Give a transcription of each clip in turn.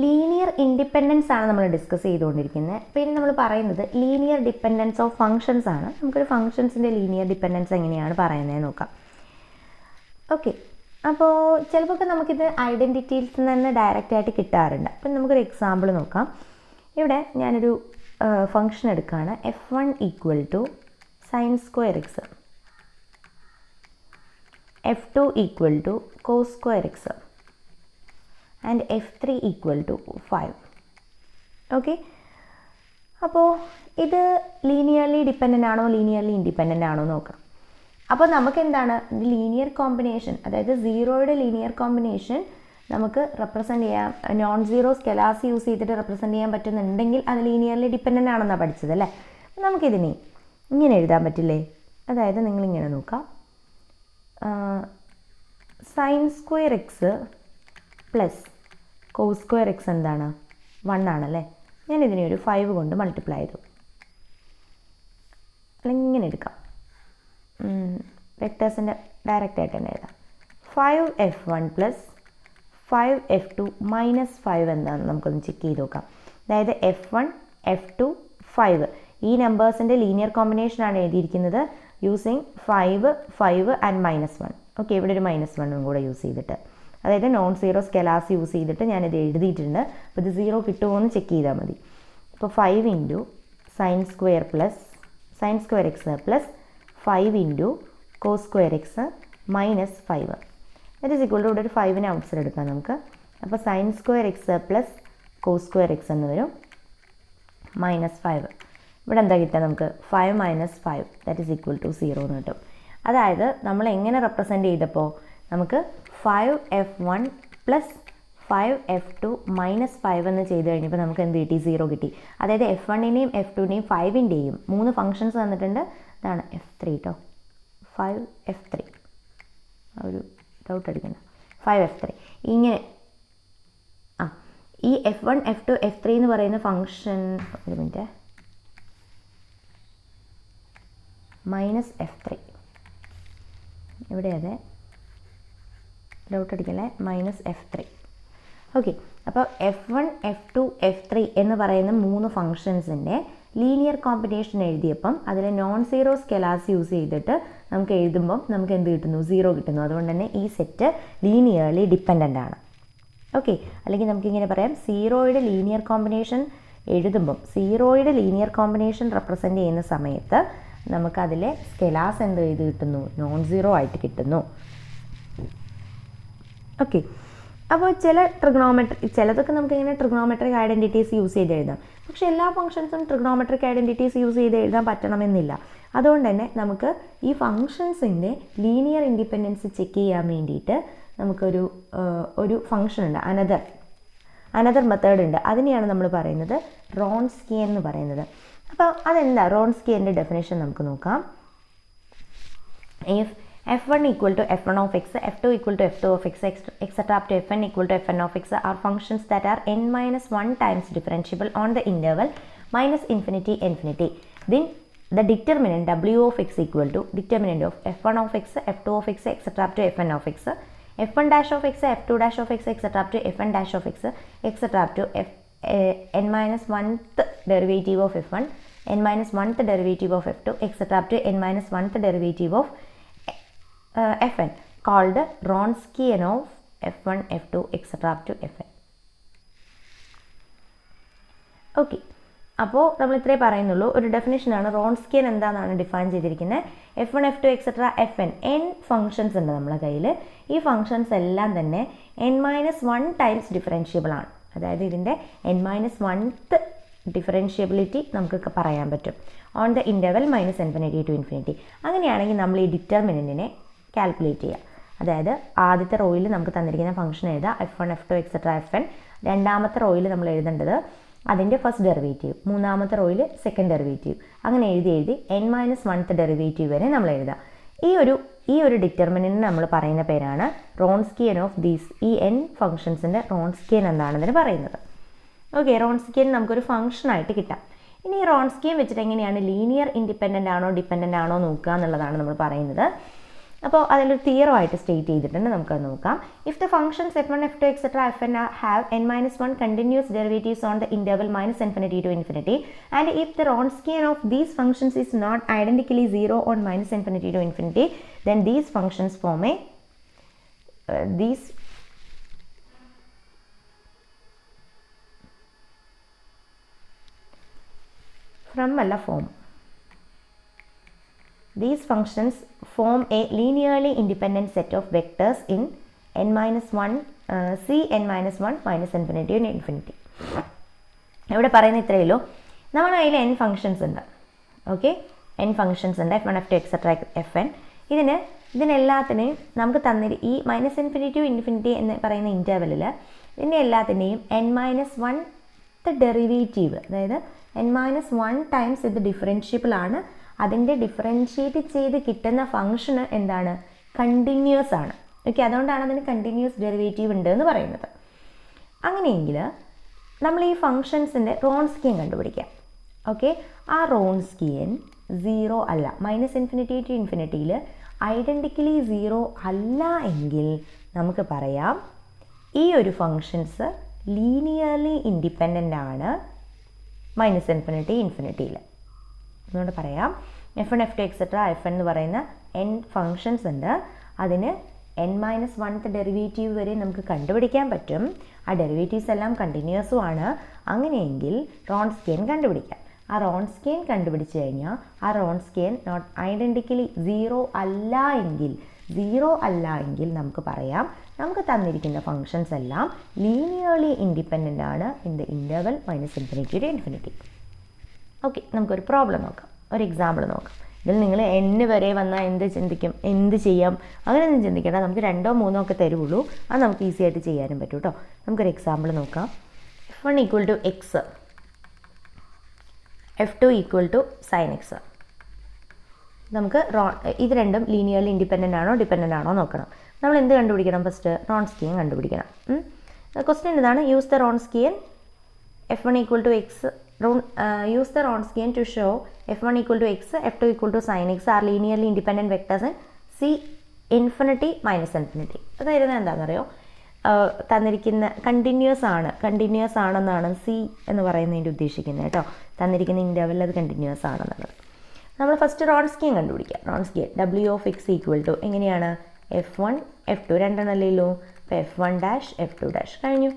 Linear independence ആണ് നമ്മൾ discuss ചെയ്തുകൊണ്ടിരിക്കുന്നത്. പിന്നെ നമ്മൾ പറയുന്നത് ലീനിയർ ഡിപ്പെൻഡൻസ് ഓഫ് ഫങ്ഷൻസ് ആണ്. നമുക്കൊരു ഫങ്ഷൻസിൻ്റെ ലീനിയർ ഡിപ്പെൻഡൻസ് എങ്ങനെയാണ് പറയുന്നത് നോക്കാം. ഓക്കെ, അപ്പോൾ ചിലപ്പോൾ നമുക്കിത് ഐഡൻറ്റിറ്റീസിൽ നിന്ന് ഡയറക്റ്റായിട്ട് കിട്ടാറുണ്ട്. അപ്പം നമുക്കൊരു എക്സാമ്പിൾ നോക്കാം. ഇവിടെ ഞാനൊരു ഫങ്ഷൻ എടുക്കുകയാണ്. f1 = sin square x, f2 = cos square x and f3 = 5. Okay, അപ്പോൾ ഇത് ലീനിയർലി ഡിപ്പെൻഡൻ്റ് ആണോ ലീനിയർലി ഇൻഡിപെൻഡൻ്റ് ആണോ നോക്കാം. അപ്പോൾ നമുക്ക് എന്താണ് ലീനിയർ കോമ്പിനേഷൻ, അതായത് സീറോയുടെ ലീനിയർ കോമ്പിനേഷൻ നമുക്ക് റെപ്രസെൻറ്റ് ചെയ്യാം, നോൺ സീറോ സ്കെലാർസ് യൂസ് ചെയ്തിട്ട് റെപ്രസെൻറ്റ് ചെയ്യാൻ പറ്റുന്നുണ്ടെങ്കിൽ അത് ലീനിയർലി ഡിപ്പെൻഡൻ്റ് ആണെന്നാണ് പഠിച്ചത് അല്ലേ. നമുക്കിതിനെ ഇങ്ങനെ എഴുതാൻ പറ്റില്ലേ? അതായത് നിങ്ങളിങ്ങനെ നോക്കാം, sine square x plus cos square x എന്താണ് 1 ആണല്ലേ. ഞാനിതിനെ ഒരു 5 കൊണ്ട് മൾട്ടിപ്ലൈ ചെയ്തു. അല്ലെങ്കിൽ ഇങ്ങനെ എടുക്കാം, വെക്ടേഴ്സിൻ്റെ ഡയറക്റ്റായിട്ട് തന്നെ എഴുതാം. 5f1 പ്ലസ് 5f2 മൈനസ് 5 എന്താണെന്ന് നമുക്കൊന്ന് ചെക്ക് ചെയ്ത് നോക്കാം. അതായത് f1 f2 5 ഈ നമ്പേഴ്സിൻ്റെ ലീനിയർ കോമ്പിനേഷനാണ് എഴുതിയിരിക്കുന്നത് യൂസിങ് 5 5 ആൻഡ് -1. ഓക്കെ, ഇവിടെ ഒരു -1 കൂടെ യൂസ് ചെയ്തിട്ട്, അതായത് നോൺ സീറോ സ്കെലാർസ് യൂസ് ചെയ്തിട്ട് ഞാനിത് എഴുതിയിട്ടുണ്ട്. അപ്പോൾ ഇത് 0 കിട്ടുമോ എന്ന് ചെക്ക് ചെയ്താൽ മതി. അപ്പോൾ 5 × sine square x plus 5 × cos square x minus 5 that is equal to, ഇവിടെ ഒരു 5നെ ഔട്ട്സൈഡ് എടുക്കാം നമുക്ക്. അപ്പോൾ sine square x plus cos square x എന്ന് വരും, -5. ഇവിടെ എന്താ കിട്ടുക നമുക്ക്? 5 - 5 ദാറ്റ് ഈസ് ഈക്വൽ ടു 0 എന്ന് കിട്ടും. അതായത് നമ്മൾ എങ്ങനെ റെപ്രസെൻറ്റ് ചെയ്തപ്പോൾ നമുക്ക് 5f1 പ്ലസ് 5f2 മൈനസ് 5 എന്ന് ചെയ്ത് കഴിഞ്ഞപ്പോൾ നമുക്ക് എന്ത് കിട്ടി? 0 കിട്ടി. അതായത് f1നെയും f2നെയും 5ൻ്റെയും 3 ഫങ്ഷൻസ് തന്നിട്ടുണ്ട്. ഇതാണ് f3 കേട്ടോ, 5f3. ഒരു ഡൗട്ട് അടിക്കണ്ട, 5f3 ഇങ്ങനെ. ഈ f1 f2 f3 എന്ന് പറയുന്ന ഫങ്ഷൻ, ഒരു മിനിറ്റ്, -f3 ഇവിടെ അതെ, ഡൗട്ട് അടിക്കല്ലേ, -f3. ഓക്കെ, അപ്പോൾ f1 f2 f3 എന്ന് പറയുന്ന 3 ഫങ്ഷൻസിൻ്റെ ലീനിയർ കോമ്പിനേഷൻ എഴുതിയപ്പം അതിൽ നോൺ സീറോ സ്കെലാർസ് യൂസ് ചെയ്തിട്ട് നമുക്ക് എഴുതുമ്പം നമുക്ക് എന്ത് കിട്ടുന്നു? 0 കിട്ടുന്നു. അതുകൊണ്ട് തന്നെ ഈ സെറ്റ് ലീനിയർലി ഡിപ്പെൻഡൻ്റ് ആണ്. ഓക്കെ, അല്ലെങ്കിൽ നമുക്കിങ്ങനെ പറയാം, സീറോയുടെ ലീനിയർ കോമ്പിനേഷൻ എഴുതുമ്പം സീറോയുടെ ലീനിയർ കോമ്പിനേഷൻ റെപ്രസെൻ്റ് ചെയ്യുന്ന സമയത്ത് നമുക്കതിലെ സ്കെലാർസ് എന്ത് ചെയ്ത് കിട്ടുന്നു? നോൺ സീറോ ആയിട്ട് കിട്ടുന്നു. ഓക്കെ, അപ്പോൾ ചിലതൊക്കെ നമുക്കിങ്ങനെ ട്രിഗ്നോമെട്രിക് ഐഡൻറ്റിറ്റീസ് യൂസ് ചെയ്ത് എഴുതാം. പക്ഷേ എല്ലാ ഫങ്ഷൻസും ട്രിഗ്നോമെട്രിക് ഐഡൻറ്റിറ്റീസ് യൂസ് ചെയ്ത് എഴുതാൻ പറ്റണമെന്നില്ല. അതുകൊണ്ട് തന്നെ നമുക്ക് ഈ ഫങ്ഷൻസിൻ്റെ ലീനിയർ ഇൻഡിപെൻഡൻസ് ചെക്ക് ചെയ്യാൻ വേണ്ടിയിട്ട് നമുക്കൊരു ഫങ്ഷൻ ഉണ്ട്, അനദർ മെത്തേഡ് ഉണ്ട്. അതിനെയാണ് നമ്മൾ പറയുന്നത് റോൺസ്കിയൻ എന്ന് പറയുന്നത്. അപ്പോൾ അതെന്താ റോൺസ്കിയൻ്റെ ഡെഫിനേഷൻ നമുക്ക് നോക്കാം. If f1 = f1 of x, f2 = f2 of x, etc. up to fn = fn of x are functions that are n-1 times differentiable on the interval -∞, then the determinant w of x = determinant of f1 of x, f2 of x, etc. up to fn of x, f1 dash of x, f2 dash of x, etc. up to fn dash of x, etc. up to n-1th derivative of f1, n-1th derivative of f2, etc. up to n-1th derivative of fn, called Wronskian of f1, f2, etc. up to fn. Okay, അപ്പോൾ നമ്മൾ ഇത്രേ പറയുന്നുള്ളൂ. ഒരു ഡെഫിനേഷനാണ്. Wronskian എന്താണെന്നാണ് define ചെയ്തിരിക്കുന്നത്. f1 f2 etc. fn n functions ഉണ്ട് നമ്മളെ കയ്യിൽ. ഈ ഫങ്ഷൻസ് എല്ലാം തന്നെ n-1 ടൈംസ് ഡിഫറൻഷ്യബിൾ ആണ്. അതായത് ഇതിൻ്റെ n-1th ഡിഫറൻഷ്യബിലിറ്റി നമുക്ക് പറയാൻ പറ്റും ഓൺ ദ ഇൻ്റർവൽ -∞ to ∞. അങ്ങനെയാണെങ്കിൽ നമ്മൾ ഈ ഡിറ്റർമിനൻറ്റിനെ കാൽക്കുലേറ്റ് ചെയ്യുക. അതായത് ആദ്യത്തെ റോയിൽ നമുക്ക് തന്നിരിക്കുന്ന ഫംഗ്ഷൻ എഴുതുക f1 f2 etc. fn. രണ്ടാമത്തെ റോയിൽ നമ്മൾ എഴുതേണ്ടത് അതിൻ്റെ ഫസ്റ്റ് ഡെറിവേറ്റീവ്, മൂന്നാമത്തെ റോയിൽ സെക്കൻഡ് ഡെറിവേറ്റീവ്. അങ്ങനെ എഴുതി n-1th ഡെറിവേറ്റീവ് വരെ നമ്മൾ എഴുതുക. ഈ ഒരു ഡിറ്റർമിനൻറ്റിന് നമ്മൾ പറയുന്ന പേരാണ് റോൺസ്കിയൻ ഓഫ് ഈ n ഫംഗ്ഷൻസിൻ്റെ റോൺസ്കിയൻ എന്താണെന്ന് പറയുന്നത്. ഓക്കെ, റോൺസ്കിയൻ നമുക്കൊരു ഫംഗ്ഷനായിട്ട് കിട്ടാം. ഇനി ഈ റോൺസ്കിയൻ വെച്ചിട്ട് എങ്ങനെയാണ് ലീനിയർ ഇൻഡിപെൻഡൻ്റ് ആണോ ഡിപ്പെൻഡൻ്റ് ആണോ നോക്കുക എന്നുള്ളതാണ് നമ്മൾ പറയുന്നത്. അപ്പോൾ അതിലൊരു തിയറമായിട്ട് സ്റ്റേറ്റ് ചെയ്തിട്ടുണ്ട്, നമുക്കത് നോക്കാം. If the functions f1 f2 etc. fn have n-1 continuous derivatives on the interval -infinity to infinity, and if the Wronskian of these functions is not identically 0 on -infinity to infinity, then these functions form a These functions form a linearly independent set of vectors in n-1 Cn-1 minus infinity to infinity. ഇവിടെ പറയുന്ന ഇത്രയേ ഉള്ളൂ. നമ്മൾ അതിൽ n functions ഉണ്ട്. Okay, n functions ഉണ്ട്, f1 f2 etcetera fn. ഇതിനെല്ലാത്തിനെയും നമുക്ക് ഈ -infinity to infinity എന്ന് പറയുന്ന ഇൻ്റർവെല്ലിൽ ഇതിൻ്റെ എല്ലാത്തിൻ്റെയും n-1 ഡെറിവേറ്റീവ്, അതായത് n-1 ടൈംസ് ഇത് ഡിഫറൻഷ്യബിൾ ആണ്. അതിൻ്റെ ഡിഫറൻഷ്യേറ്റ് ചെയ്ത് കിട്ടുന്ന ഫംഗ്ഷന് എന്താണ്? കണ്ടിന്യൂസ് ആണ്. ഓക്കെ, അതുകൊണ്ടാണ് അതിന് കണ്ടിന്യൂസ് ഡെറിവേറ്റീവ് ഉണ്ട് എന്ന് പറയുന്നത്. അങ്ങനെയെങ്കിൽ നമ്മൾ ഈ ഫംഗ്ഷൻസിൻ്റെ റോൺസ്കിയൻ കണ്ടുപിടിക്കാം. ഓക്കെ, ആ റോൺസ്കിയൻ 0 അല്ല, -infinity to infinity ഐഡൻറ്റിക്കലി 0 അല്ല എങ്കിൽ നമുക്ക് പറയാം ഈ ഒരു ഫംഗ്ഷൻസ് ലീനിയർലി ഇൻഡിപെൻഡൻ്റ് ആണ് -infinity ഇൻഫിനിറ്റിയിൽ. അതുകൊണ്ട് പറയാം f1 f2 എക്സെട്ര fn എന്ന് പറയുന്ന n ഫങ്ഷൻസ് ഉണ്ട്. അതിന് n-1 ഡെറിവേറ്റീവ് വരെ നമുക്ക് കണ്ടുപിടിക്കാൻ പറ്റും. ആ ഡെറിവേറ്റീവ്സ് എല്ലാം കണ്ടിന്യൂസും ആണ്. അങ്ങനെയെങ്കിൽ റോൺസ്കിയൻ കണ്ടുപിടിക്കാം. ആ റോൺസ്കിയൻ കണ്ടുപിടിച്ച് കഴിഞ്ഞാൽ ആ റോൺസ്കിയൻ നോട്ട് ഐഡൻറ്റിക്കലി 0 അല്ല എങ്കിൽ നമുക്ക് പറയാം നമുക്ക് തന്നിരിക്കുന്ന ഫങ്ഷൻസ് എല്ലാം ലീനിയർലി ഇൻഡിപെൻഡൻ്റ് ആണ് in the interval -infinity to infinity. Okay, നമുക്കൊരു പ്രോബ്ലം നോക്കാം, ഒരു എക്സാമ്പിൾ നോക്കാം. ഇതിൽ നിങ്ങൾ n വരെ വന്നാൽ എന്ത് ചെയ്യാം അങ്ങനെയൊന്നും ചിന്തിക്കേണ്ട. നമുക്ക് 2 3 ഒക്കെ തരുള്ളൂ, അത് നമുക്ക് ഈസി ആയിട്ട് ചെയ്യാനും പറ്റും കേട്ടോ. നമുക്കൊരു എക്സാമ്പിൾ നോക്കാം. f1 = x, f2 = sin x. നമുക്ക് ഇത് രണ്ടും ലീനിയർലി ഇൻഡിപെൻഡൻ്റ് ആണോ ഡിപെൻഡൻ്റ് ആണോ നോക്കണം. നമ്മൾ എന്ത് കണ്ടുപിടിക്കണം? ഫസ്റ്റ് റോൺസ്കിയൻ കണ്ടുപിടിക്കണം. ക്വസ്റ്റ്യൻ ഇതാണ്, use the Wronskian f1 = x. Use the Wronskian to show f1 = x, f2 = sin x are linearly independent vectors in C infinity -infinity. അതായത് എന്താണെന്നറിയോ, തന്നിരിക്കുന്ന കണ്ടിന്യൂസ് ആണെന്നാണ് സി എന്ന് പറയുന്നതിൻ്റെ ഉദ്ദേശിക്കുന്നത് കേട്ടോ. തന്നിരിക്കുന്ന ഇൻ്റർവെൽ അത് കണ്ടിന്യൂസ് ആണെന്നുള്ളത്. നമ്മൾ ഫസ്റ്റ് റോൺസ്കിയൻ കണ്ടുപിടിക്കാം. റോൺസ്കിയൻ w(x) = എങ്ങനെയാണ്? f1 f2 രണ്ടെണ്ണമല്ലോ. അപ്പോൾ f1' f2' കഴിഞ്ഞു.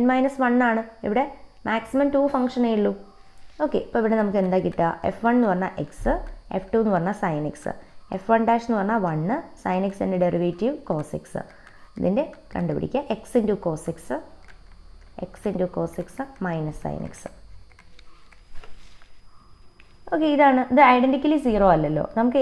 n-1 ആണ് ഇവിടെ, മാക്സിമം 2 ഫംഗ്ഷനേ ഉള്ളൂ. ഓക്കെ, ഇപ്പോൾ ഇവിടെ നമുക്ക് എന്താ കിട്ടുക? f1 എന്ന് പറഞ്ഞാൽ x, f2 എന്ന് പറഞ്ഞാൽ sin x, f1' എന്ന് പറഞ്ഞാൽ 1, sin x എൻ്റെ ഡെറിവേറ്റീവ് cos x. ഇതിൻ്റെ കണ്ടുപിടിക്കുക x × cos x -sin x. Okay, ഇത് ഐഡൻറ്റിക്കലി 0 അല്ലല്ലോ. നമുക്ക്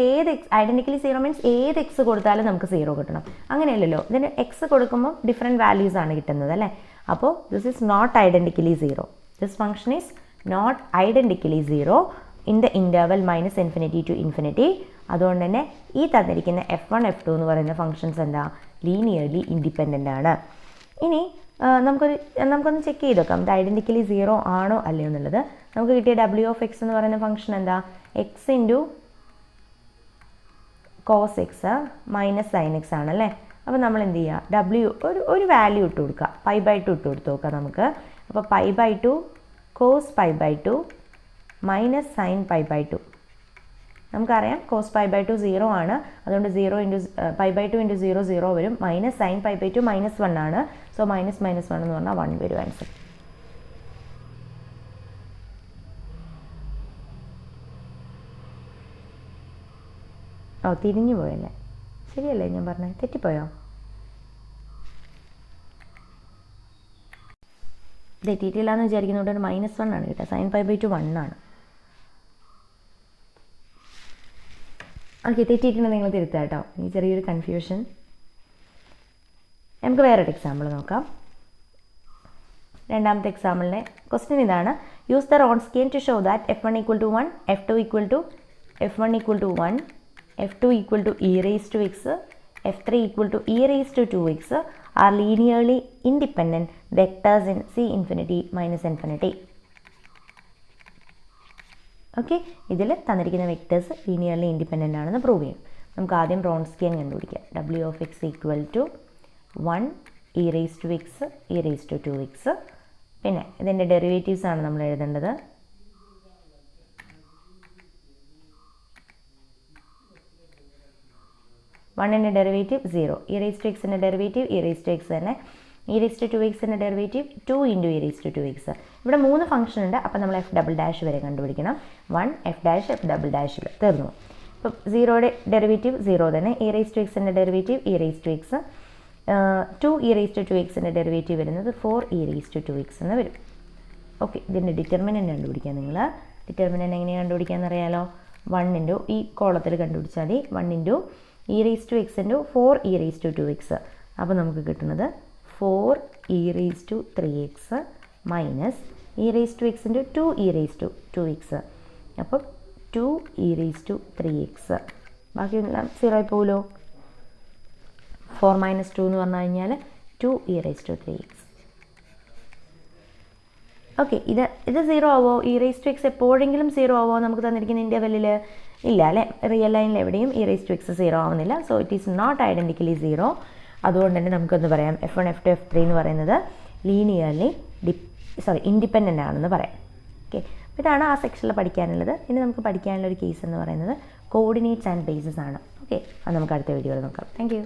ഐഡൻറ്റിക്കലി 0 മീൻസ് ഏത് എക്സ് കൊടുത്താലും നമുക്ക് 0 കിട്ടണം, അങ്ങനെയല്ലല്ലോ. ഇതിന് എക്സ് കൊടുക്കുമ്പോൾ ഡിഫറെൻറ്റ് വാല്യൂസ് ആണ് കിട്ടുന്നത് അല്ലേ. അപ്പോൾ this is not identically 0. This function is not identically 0 in the interval -infinity to infinity. അതുകൊണ്ട് തന്നെ ഈ തന്നിരിക്കുന്ന f1 f2 എന്ന് പറയുന്ന ഫംഗ്ഷൻസ് എന്താ? ലീനിയർലി ഇൻഡിപെൻഡൻ്റ് ആണ്. ഇനി നമുക്കൊന്ന് ചെക്ക് ചെയ്ത് നോക്കാം ഇത് ഐഡൻറ്റിക്കലി 0 ആണോ അല്ലയോ എന്നുള്ളത്. നമുക്ക് കിട്ടിയ w(x) എന്ന് പറയുന്ന ഫംഗ്ഷൻ എന്താ? x × cos x -sin x ആണല്ലേ. അപ്പോൾ നമ്മൾ എന്ത് ചെയ്യുക? ഒരു വാല്യൂ ഇട്ട് കൊടുക്കുക, π/2 ഇട്ട് കൊടുത്ത് നോക്കാം നമുക്ക്. അപ്പോൾ π/2 cos π/2 sin π/2. നമുക്കറിയാം cos π/2 0 ആണ്, അതുകൊണ്ട് π/2 × 0 0 വരും. sin π/2 -1 ആണ്, സോ -1 എന്ന് പറഞ്ഞാൽ 1 വരും ആൻസർ. തിരിഞ്ഞു പോയല്ലേ? ശരിയല്ലേ ഞാൻ പറഞ്ഞത്? തെറ്റിപ്പോയോ? തെറ്റിയിട്ടില്ല എന്ന് വിചാരിക്കുന്നതുകൊണ്ട് -1 ആണ് കേട്ടോ. sin π/2 1 ആണ്. ഓക്കെ, തെറ്റിയിട്ടുണ്ടെങ്കിൽ നിങ്ങൾ തിരുത്തുക കേട്ടോ, ഈ ചെറിയൊരു കൺഫ്യൂഷൻ. നമുക്ക് വേറൊരു എക്സാമ്പിൾ നോക്കാം. രണ്ടാമത്തെ എക്സാമ്പിളിൻ്റെ ക്വസ്റ്റ്യൻ ഇതാണ്, use the Wronskian to show that f1 = 1, f1 = 1, f2 = e⁻x, f3 = e⁻²x are linearly independent vectors in C infinity -infinity. Okay, ഇതിൽ തന്നിരിക്കുന്ന വെക്ടേഴ്സ് ലീനിയർലി ഇൻഡിപെൻഡൻ്റ് ആണെന്ന് പ്രൂവ് ചെയ്യും. നമുക്ക് ആദ്യം വ്രോൺസ്കിയൻ കണ്ടുപിടിക്കാം. W of x equal to 1 e raised to x e raised to 2x. പിന്നെ ഇതിൻ്റെ derivatives ആണ് നമ്മൾ എഴുതേണ്ടത്. വണ്ണിൻ്റെ ഡെറിവേറ്റീവ് 0, ഇ റേസ് ടു എക്സിൻ്റെ derivative e raise to x തന്നെ, e raise to 2x derivative 2 into e raise to 2x. ഇവിടെ 3 function ഉണ്ട്. അപ്പോൾ നമ്മൾ എഫ് ഡബിൾ ഡാഷ് വരെ കണ്ടുപിടിക്കണം. 1 എഫ് ഡാഷ് എഫ് ഡബിൾ ഡാഷിൽ തീർന്നു. ഇപ്പം 0യുടെ ഡെറിവേറ്റീവ് 0 തന്നെ, ഇ റേസ് ടു എക്സിൻ്റെ derivative e raise to x, 2 e raise to 2x derivative വരുന്നത് 4 ഇ റേസ് ടു 2x എന്ന് വരും. ഓക്കെ, ഇതിൻ്റെ ഡിറ്റർമിനൻ്റ് കണ്ടുപിടിക്കുക. നിങ്ങൾ ഡിറ്റർമിനൻ്റ് എങ്ങനെയാണ് കണ്ടുപിടിക്കാമെന്ന് അറിയാലോ. 1 ഇൻറ്റു ഈ കോളത്തിൽ കണ്ടുപിടിച്ചാൽ മതി. 1 into e raise to x into 4 e raise to 2x. അപ്പോൾ നമുക്ക് കിട്ടുന്നത് 4 e raise to 3x minus e raise to x into 2 e raise to 2x. അപ്പം 2 ഇ റേസ് ടു 3x. ബാക്കിയെല്ലാം 0 ആയി പോകുമല്ലോ. 4 മൈനസ് 2 എന്ന് പറഞ്ഞു കഴിഞ്ഞാൽ 2 e raise to 3x. Okay, ഇത് 0 ആവോ? ഇ റേസ് ടു എക്സ് എപ്പോഴെങ്കിലും 0 ആവോ നമുക്ക് തന്നിരിക്കുന്ന ഇൻ്റർവെല്ലിൽ? ഇല്ല അല്ലേ. റിയൽ ലൈനിൽ എവിടെയും ഇ റേസ് ടു എക്സ് 0 ആവുന്നില്ല. So it is not identically 0. അതുകൊണ്ട് തന്നെ നമുക്കൊന്ന് പറയാം F1 F2 F3 എന്ന് പറയുന്നത് ലീനിയർലി ഇൻഡിപെൻഡൻ്റ് ആണെന്ന് പറയാം. ഓക്കെ, ഇതാണ് ആ സെക്ഷനിൽ പഠിക്കാനുള്ളത്. ഇനി നമുക്ക് പഠിക്കാനുള്ള ഒരു കേസ് എന്ന് പറയുന്നത് കോർഡിനേറ്റ്സ് ആൻഡ് ബേസസ് ആണ്. ഓക്കെ, അത് നമുക്ക് അടുത്ത വീഡിയോയിൽ നോക്കാം. Thank you.